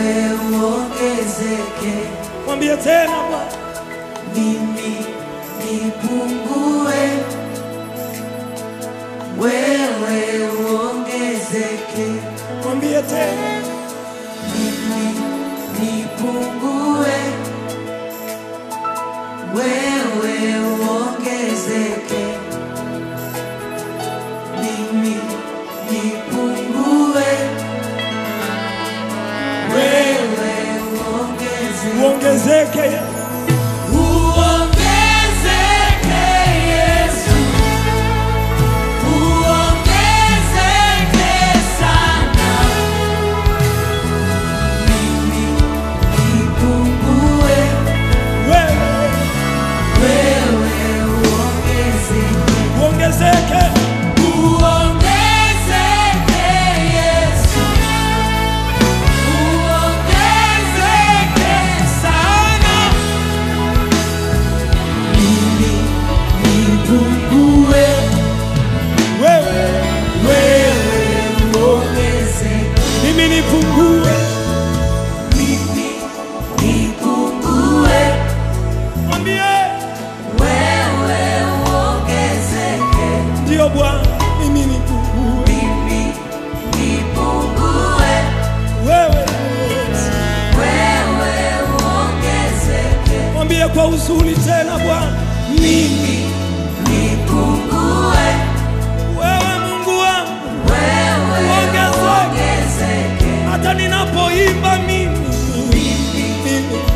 wewe uongezeke. Mwambie tena Bwana. Mimi nipungue, wewe uongezeke. Mwambie tena. Mimi nipungue, wewe uongezeke. Mimi nipungue, wewe uongezeke. Uongezeke. Kwa uzuri tena Bwana, mimi nipungue, wewe Mungu wangu, wewe uongezeke. Hata ninapoimba mimi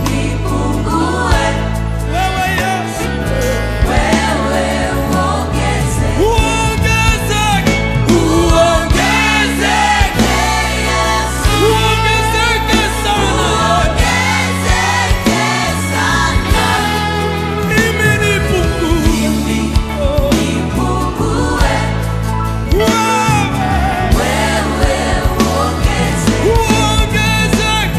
nipungue, wewe Yesu, wewe uongezeke. Uongezeke Yesu, uongezeke sana. Wewe uongezeke.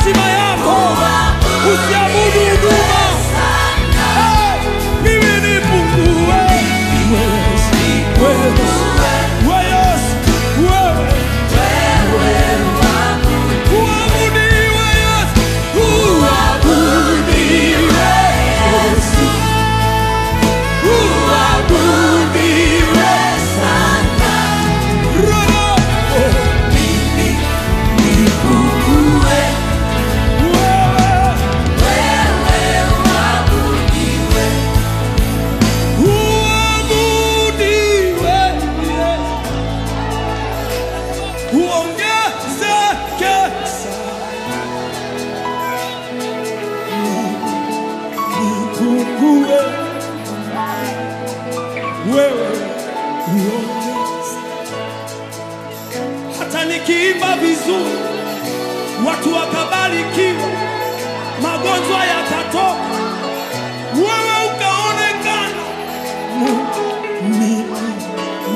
heshima yako, usiabudu huduma. Mimi nipungue, hata nikiimba vizuri watu wakabarikiwa, magonjwa yakatoka, wewe ukaonekana.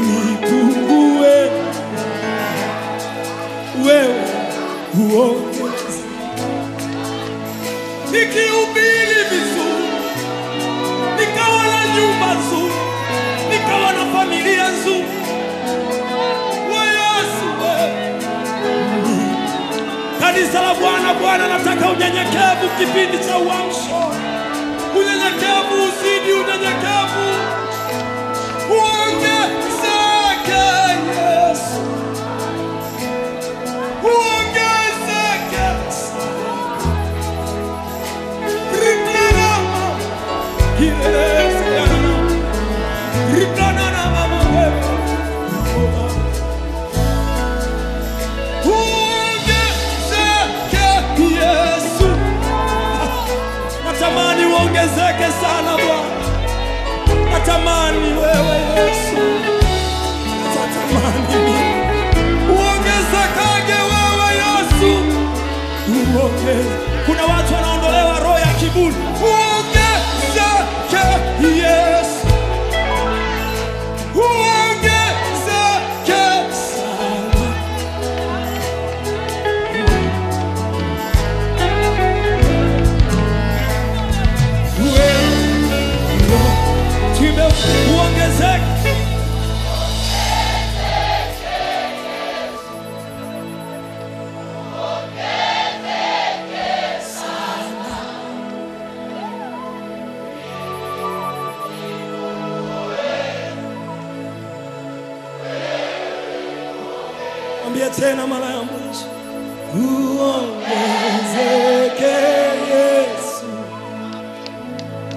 Nipungue, wewe uongeze. Nikihubiri vizuri, nikawa na nyumba nzuri, nikawa na familia nzuri, kanisa la Bwana. Bwana, nataka unyenyekevu kipindi cha uamsho, unyenyekevu uzidi, unyenyekevu uongezeke. Yesu, uongezeke. Rikanama Yesu, rikanana mama wewe, natamani uongezeke sana Bwana, natamani wewe Yesu, natamani uongezekage wewe Yesu, uongeze. Kuna watu wanaondolewa roho ya kiburi, uongezeke Yesu, uongezeke sana. Uongezeke. Mwambie tena mara ya mwisho, uongezeke Yesu,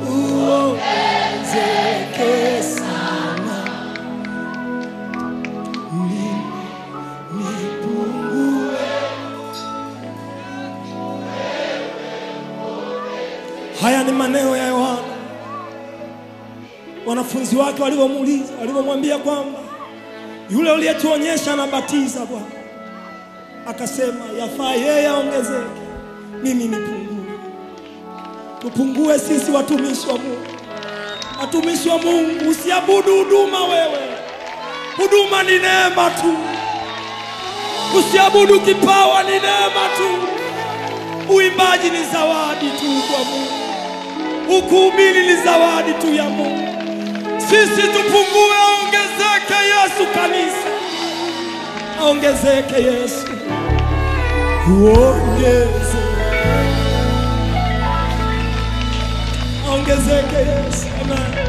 uongezeke sana. Nipungue. Haya ni maneno ya Yohana, wanafunzi wake walivyomuuliza, walivyomwambia kwamba yule uliyetuonyesha anabatiza Bwana, akasema yafaa yeye aongezeke, mimi nipungue. Tupungue sisi watumishi wa Mungu. Watumishi wa Mungu, usiabudu huduma wewe. Huduma ni neema tu. Usiabudu kipawa, ni neema tu. Uimbaji ni zawadi tu kwa Mungu. Ukuhubiri ni zawadi tu ya Mungu. Sisi tupungue, aongezeke Yesu kanisa. Aongezeke Yesu. Uongeze. Aongezeke Yesu. Amen.